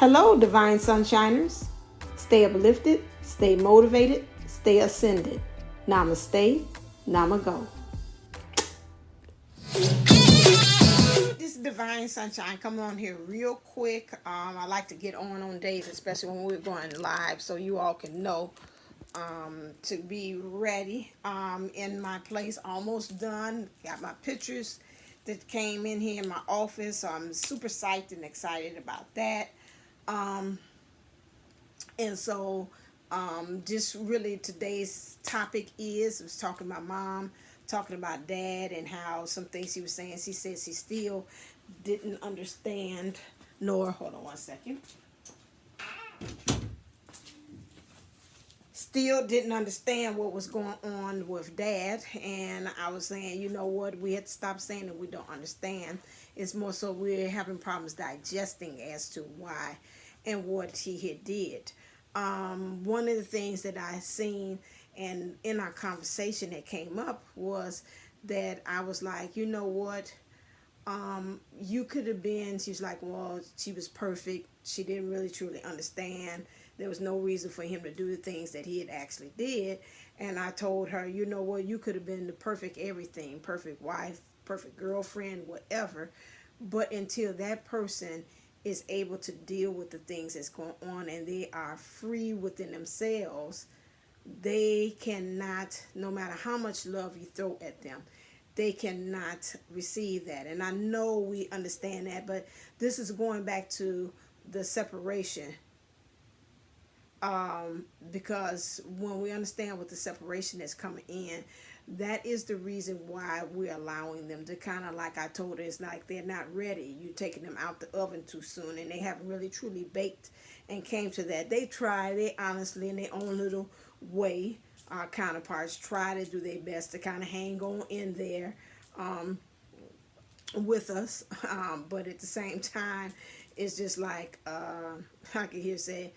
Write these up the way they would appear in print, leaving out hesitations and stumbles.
Hello, Divine Sunshiners. Stay uplifted, stay motivated, stay ascended. Namaste, Namago. This is Divine Sunshine coming on here real quick. I like to get on days, especially when we're going live, so you all can know to be ready. In my place, almost done. Got my pictures that came in here in my office, so I'm super psyched and excited about that. And so just really today's topic was talking about mom, talking about dad, and how some things she was saying. She says she still didn't understand, nor, hold on one second, still didn't understand what was going on with dad. And I was saying, you know what, we had to stop saying that we don't understand. It's more so we're having problems digesting as to why and what he had did. One of the things that I seen and in our conversation that came up was that I was like, you know what, you could have been, she was like, well, she was perfect. She didn't really truly understand. There was no reason for him to do the things that he had actually did. And I told her, you know what, you could have been the perfect everything, perfect wife, perfect girlfriend, whatever. But until that person is able to deal with the things that's going on and they are free within themselves, they cannot, no matter how much love you throw at them, they cannot receive that. And I know we understand that, but this is going back to the separation. Because when we understand what the separation that's coming in, that is the reason why we're allowing them to kind of, like I told her, it's like they're not ready. You're taking them out the oven too soon, and they haven't really truly baked and came to that. They try, they honestly, in their own little way, our counterparts try to do their best to kind of hang on in there with us. But at the same time, it's just like, I can hear say,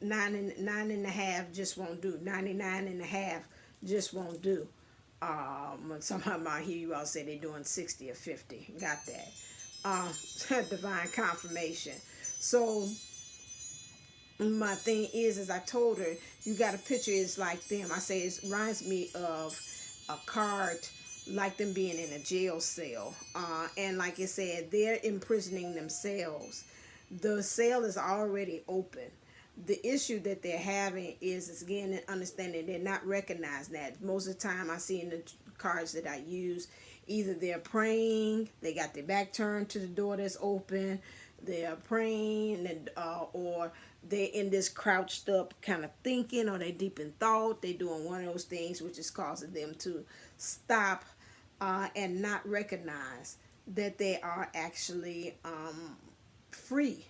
9.5 just won't do. 99.5 just won't do. Somehow I hear you all say they're doing 60 or 50. Got that. Divine confirmation. So my thing is I told her, you got a picture, it's like them. I say it reminds me of a card like them being in a jail cell. And like I said, they're imprisoning themselves. The cell is already open. The issue that they're having is again, an understanding they're not recognizing that. Most of the time I see in the cards that I use, either they're praying, they got their back turned to the door that's open, they're praying, and, or they're in this crouched up kind of thinking, or they're deep in thought. They're doing one of those things which is causing them to stop and not recognize that they are actually free.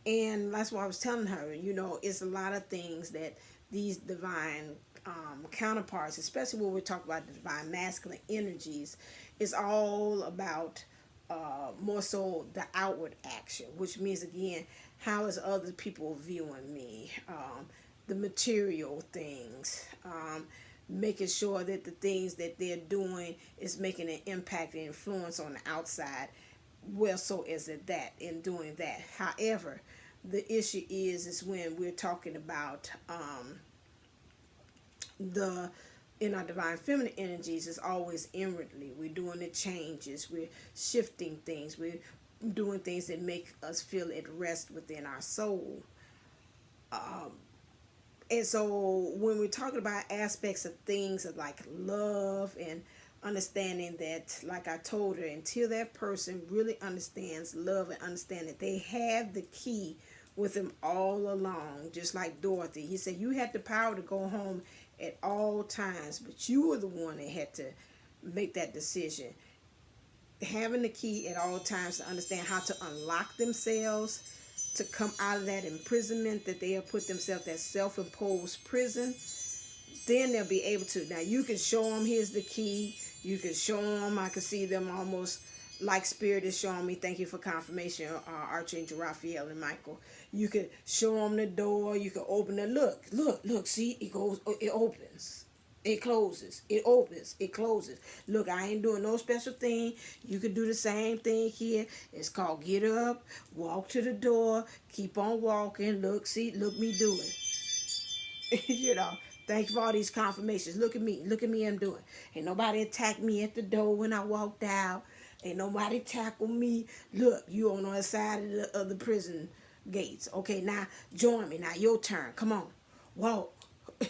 And that's why I was telling her, you know, it's a lot of things that these divine counterparts, especially when we talk about the divine masculine energies, is all about more so the outward action, which means, again, how is other people viewing me, the material things, making sure that the things that they're doing is making an impact and influence on the outside. Well, so is it that in doing that. However, the issue is when we're talking about in our divine feminine energies, is always inwardly. We're doing the changes, we're shifting things, we're doing things that make us feel at rest within our soul. And so when we're talking about aspects of things like love and understanding that, like I told her, until that person really understands love and understand that they have the key with them all along, just like Dorothy. He said you had the power to go home at all times, but you were the one that had to make that decision. Having the key at all times to understand how to unlock themselves, to come out of that imprisonment that they have put themselves, that self-imposed prison, then they'll be able to. Now you can show them, here's the key. You can show them, I can see them almost like Spirit is showing me, thank you for confirmation, Archangel Raphael and Michael. You can show them the door, you can open it, look, see, it goes, it opens. It closes, it opens, it closes. Look, I ain't doing no special thing. You could do the same thing here. It's called get up, walk to the door, keep on walking. Look, see, look me do it. You know, thank you for all these confirmations. Look at me, I'm doing. Ain't nobody attacked me at the door when I walked out. Ain't nobody tackled me. Look, you on the other side of the prison gates. Okay, now join me. Now your turn. Come on, walk.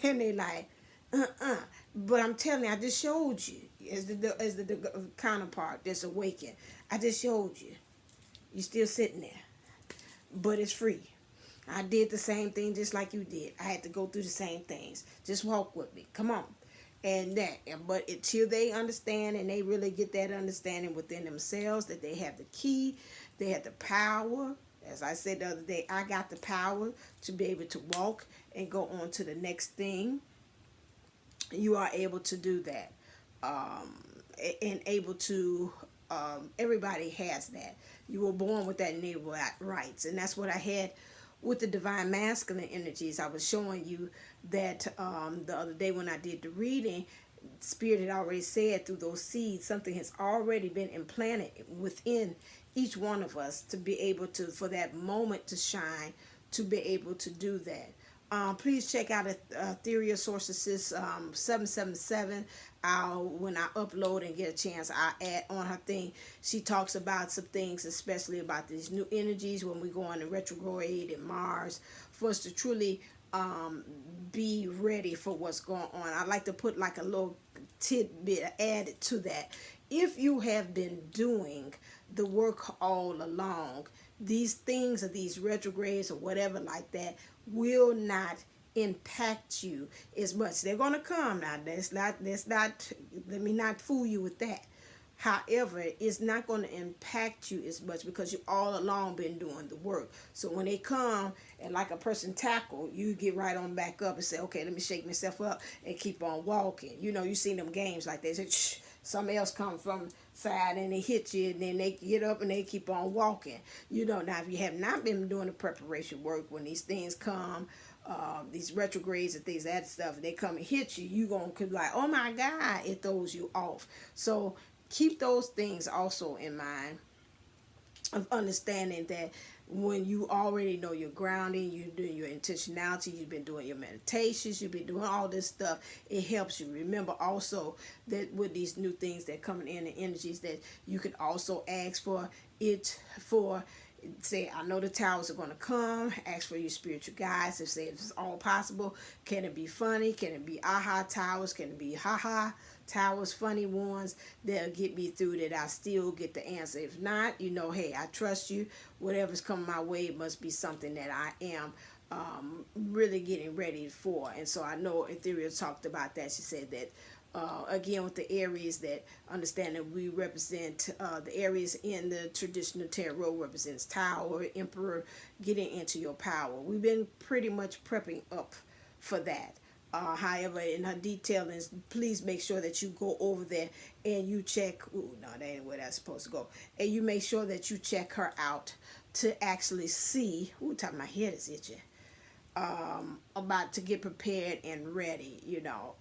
And they like, but I'm telling you, I just showed you as the counterpart that's awakened. I just showed you. You still sitting there, but it's free. I did the same thing just like you did. I had to go through the same things. Just walk with me. Come on. And that, but until they understand and they really get that understanding within themselves that they have the key, they have the power. As I said the other day, I got the power to be able to walk and go on to the next thing. You are able to do that, and able to. Everybody has that. You were born with that innate rights, and that's what I had with the divine masculine energies. I was showing you that the other day when I did the reading, Spirit had already said through those seeds something has already been implanted within each one of us to be able to, for that moment to shine, to be able to do that. Please check out Ethereal Sorceress 777. When I upload and get a chance, I add on her thing. She talks about some things, especially about these new energies when we go on the retrograde in Mars, for us to truly be ready for what's going on. I like to put like a little tidbit added to that. If you have been doing the work all along, these things or these retrogrades or whatever like that will not impact you as much. They're going to come now. Let me not fool you with that. However, it's not going to impact you as much because you all along been doing the work. So when they come and like a person tackle, you get right on back up and say, okay, let me shake myself up and keep on walking. You know, you seen them games like they say, shh, somebody else come from side and they hit you and then they get up and they keep on walking. You know, now if you have not been doing the preparation work, when these things come, these retrogrades and things, that stuff, they come and hit you, you gonna be like, oh my God, it throws you off. So keep those things also in mind, of understanding that when you already know your grounding, you're doing your intentionality, you've been doing your meditations, you've been doing all this stuff, it helps you. Remember also that with these new things that coming in, the energies, that you can also ask for it for, say, I know the towers are going to come, ask for your spiritual guides, if it's all possible. Can it be funny? Can it be aha towers? Can it be haha towers, funny ones that'll get me through, that I still get the answer? If not, you know, hey, I trust you. Whatever's coming my way, it must be something that I am really getting ready for. And so I know Ethereal talked about that. She said that again with the Aries, that understand that we represent the Aries in the traditional tarot represents Tower, Emperor, getting into your power. We've been pretty much prepping up for that. However, in her detailings, please make sure that you go over there and you check. Ooh, no, that ain't where that's supposed to go. And you make sure that you check her out to actually see. Ooh, top of my head is itching. About to get prepared and ready, you know,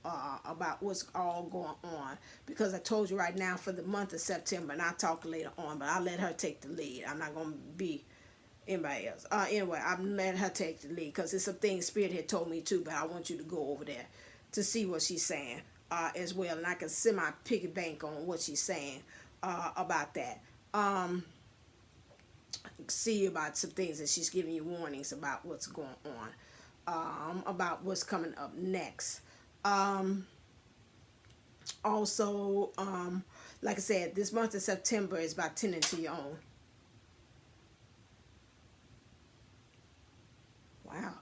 about what's all going on. Because I told you right now for the month of September, and I'll talk later on, but I'll let her take the lead. I'm not going to be anybody else. Anyway, I'm letting her take the lead because it's some things Spirit had told me too, but I want you to go over there to see what she's saying as well. And I can semi-pick bank on what she's saying about that. See about some things that she's giving you warnings about what's going on, about what's coming up next. Also, like I said, this month of September is about tending to your own. Wow.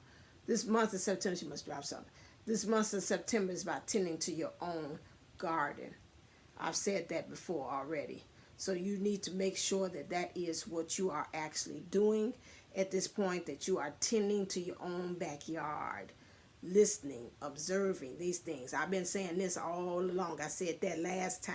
This month of September, she must drop something. This month of September is about tending to your own garden. I've said that before already. So you need to make sure that that is what you are actually doing at this point, that you are tending to your own backyard, listening, observing these things. I've been saying this all along. I said that last time.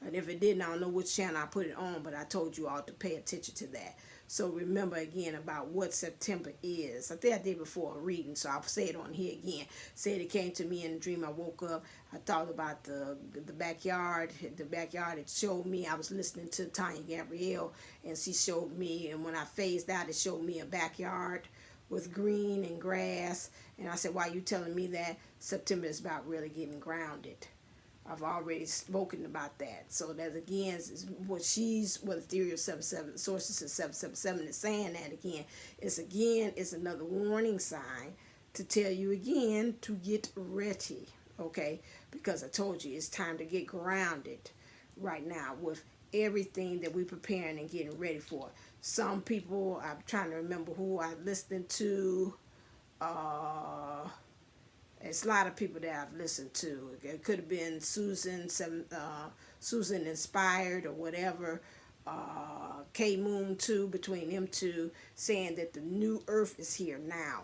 And if it didn't, I don't know which channel I put it on, but I told you all to pay attention to that. So remember again about what September is. I think I did before a reading, so I'll say it on here again. Said it came to me in a dream. I woke up. I thought about the backyard. The backyard, it showed me, I was listening to Tanya Gabrielle, and she showed me, and when I phased out, it showed me a backyard with green and grass. And I said, why are you telling me that? September is about really getting grounded. I've already spoken about that. So that again is what Ethereal 77 Sorceress 777 is saying. That again, it's another warning sign to tell you again to get ready, okay? Because I told you it's time to get grounded right now with everything that we're preparing and getting ready for. Some people, I'm trying to remember who I listened to. It's a lot of people that I've listened to. It could have been Susan Inspired or whatever. K Moon too, between them two, saying that the new earth is here now.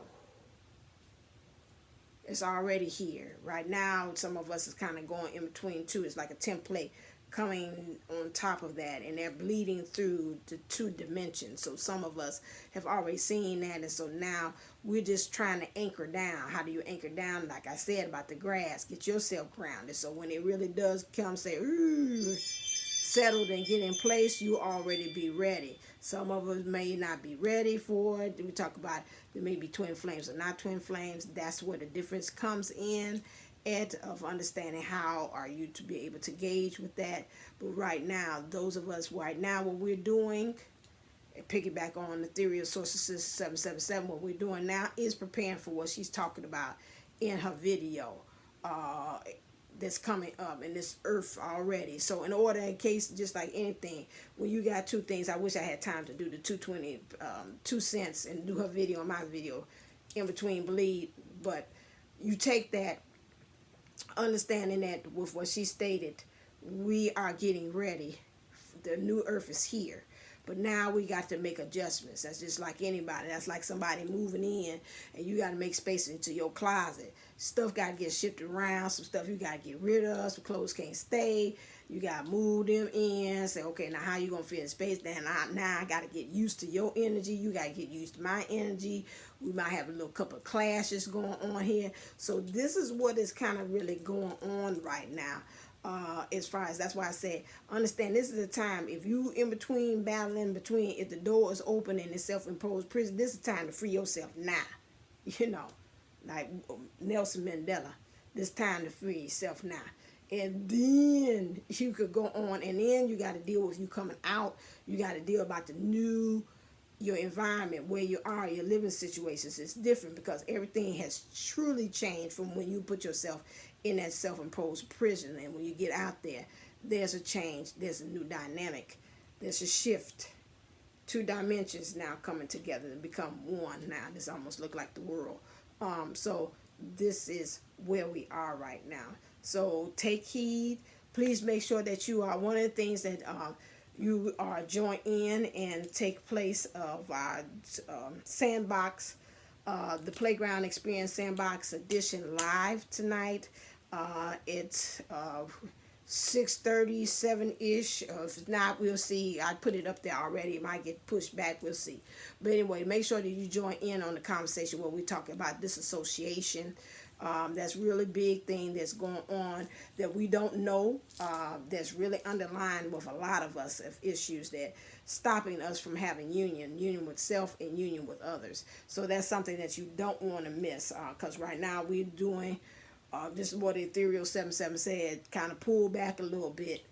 It's already here. Right now, some of us is kind of going in between two. It's like a template coming on top of that, and they're bleeding through the 2 dimensions. So some of us have already seen that, and so now we're just trying to anchor down. How do you anchor down? Like I said about the grass, get yourself grounded, so when it really does come, say, ooh, settled and get in place, you already be ready. Some of us may not be ready for it. We talk about there may be twin flames or not twin flames. That's where the difference comes in of understanding how are you to be able to gauge with that. But right now, those of us right now, what we're doing, piggyback on Ethereal Sorceress 777, what we're doing now is preparing for what she's talking about in her video that's coming up in this earth already. So in order, in case, just like anything, when you got 2 things, I wish I had time to do the 2 cents and do her video and my video in between bleed, but you take that, understanding that with what she stated, we are getting ready. The new earth is here. But now we got to make adjustments. That's just like anybody. That's like somebody moving in and you got to make space into your closet. Stuff got to get shifted around. Some stuff you got to get rid of. Some clothes can't stay. You got to move them in. Say, okay, now how you going to fit in space? Then now I got to get used to your energy. You got to get used to my energy. We might have a little couple of clashes going on here. So this is what is kind of really going on right now. As far as, that's why I said, understand this is the time, if you in between, battling between, if the door is open and it's self-imposed prison, this is the time to free yourself now. You know, like Nelson Mandela, this time to free yourself now. And then you could go on, and then you got to deal with you coming out. You got to deal about the new, your environment, where you are, your living situations. It's different because everything has truly changed from when you put yourself in that self-imposed prison. And when you get out there, there's a change. There's a new dynamic. There's a shift. 2 dimensions now coming together to become one. Now this almost look like the world. So this is where we are right now. So take heed. Please make sure that you are, one of the things that you are join in and take place of our sandbox, the Playground Experience Sandbox Edition live tonight. It's 6:30, 7-ish. If not, we'll see. I put it up there already. It might get pushed back. We'll see. But anyway, make sure that you join in on the conversation where we talk about disassociation. That's really big thing that's going on that we don't know. That's really underlying with a lot of us of issues that stopping us from having union with self and union with others. So that's something that you don't want to miss, because right now we're doing, this is what Ethereal 77 said, kind of pull back a little bit,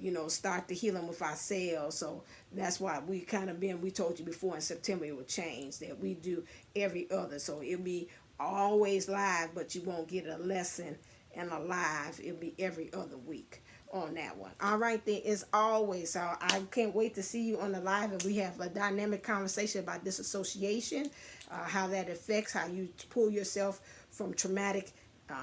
you know, start the healing with ourselves. So that's why we kind of we told you before in September it would change, that we do every other. So it'll be always live, but you won't get a lesson and a live. It'll be every other week on that one. All right, then, as always, so I can't wait to see you on the live, and we have a dynamic conversation about disassociation, how that affects how you pull yourself from traumatic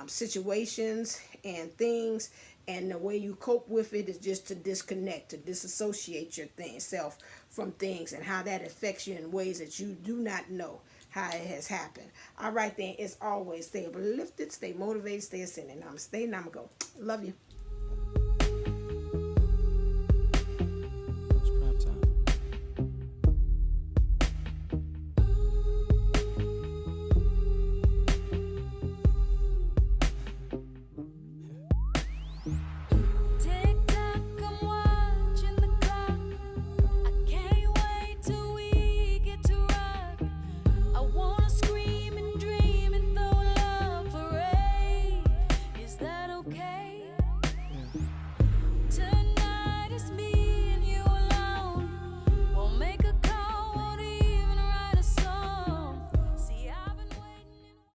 situations and things, and the way you cope with it is just to disconnect, to disassociate your self from things, and how that affects you in ways that you do not know how it has happened. All right, then, as always, stay uplifted, stay motivated, stay ascending. Namaste, Namago. Love you.